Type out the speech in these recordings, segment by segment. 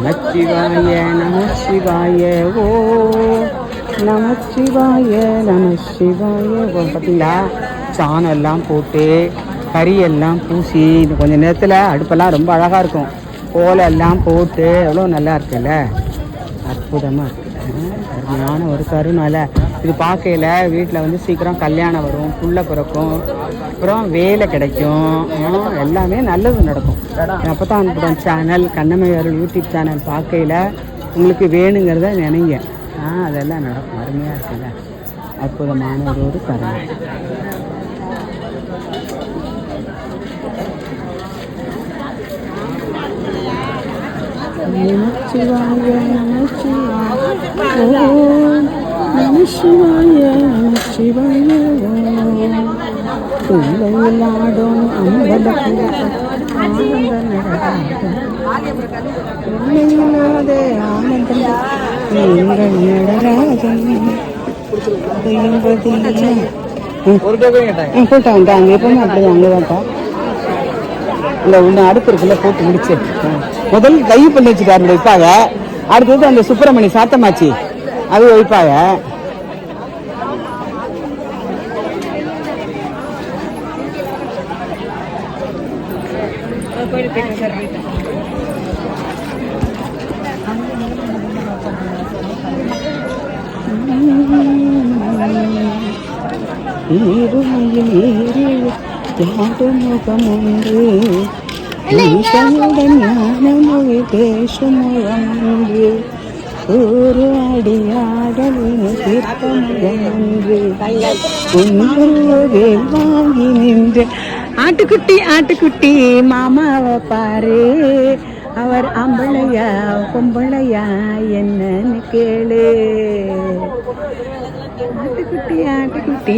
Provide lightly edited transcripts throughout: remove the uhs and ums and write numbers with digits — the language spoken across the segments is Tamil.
நமச்சிவாய நமச்சிவாய ஓ நமச்சிவாய நமச்சிவாய ஓ. பார்த்தீங்களா, சாணம் எல்லாம் போட்டு கறியெல்லாம் பூசி கொஞ்சம் நேரத்தில் அடுப்பெல்லாம் ரொம்ப அழகாக இருக்கும். கோலை எல்லாம் போட்டு எவ்வளோ நல்லா இருக்குல்ல, அற்புதமாக இருக்குல்ல, அருமையான ஒரு கருணால. இது பார்க்கையில் வீட்டில் வந்து சீக்கிரம் கல்யாணம் வரும், புள்ள பிறக்கும், அப்புறம் வேலை கிடைக்கும், எல்லாமே நல்லது நடக்கும். அப்போ தான் அனுப்புகிறோம் சேனல் கண்ணமையார் யூடியூப் சேனல் பார்க்கையில் உங்களுக்கு வேணுங்கிறத நினைங்க. அதெல்லாம் நடக்கும். அருமையாக இருக்குல்ல, அற்புதமான ஒரு கருணை. நமச்சிவாய நமச்சிவாய ஓம் நமச்சிவாய நமச்சிவாய ஓம். பிள்ளையிலாடும் அம்பலப்பிள்ளையில்லாத ஆனந்தம் எங்கள் நடராஜன் போட்டாங்க. அங்கே எப்பவுமே அப்படி அங்கேதான்ப்பா. இல்லை ஒன்று அடுப்பு இருக்குல்ல போட்டு முடிச்சு முதல் கை பண்ணி வச்சுட்டாரு வைப்பாங்க. அடுத்தது அந்த சுப்பிரமணி சாத்தமாச்சி அது வைப்பாங்க. நீருமையில் ஏறி யாடும் முகம் ஒன்று, ஈசனுடன் ஞானமொழி பேசும் முகம் ஒன்று, ஒரு அடியாடலின் தீர்ப்பமுகம் ஒன்று, உங்கள் வாங்கி நின்று ஆட்டுக்குட்டி ஆட்டுக்குட்டி மாமாவை பாரு, அவர் ஆம்பளையா பொம்பளையா என்னன்னு கேளு. ஆட்டுக்குட்டி ஆட்டுக்குட்டி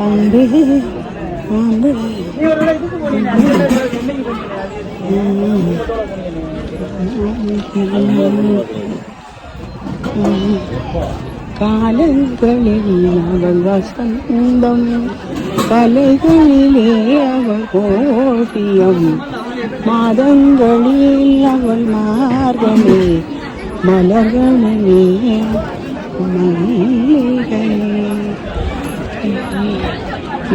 ஆம்பளை ஆம்பளை காலங்களில் அவள் வசந்தம், கலைகளிலே அவள் ஓவியம், மாதங்களில் அவள் மார்கழி, மலர்களிலே மல்லிகை.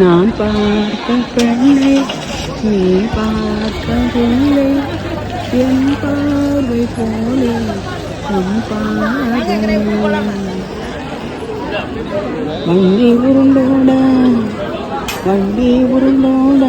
நான் பார்த்த பெண்ணை நீ பார்க்கவில்லை, என் பார்வை போலே உன் பார்வை. வண்டி உருண்டோட வண்டி உருண்டோட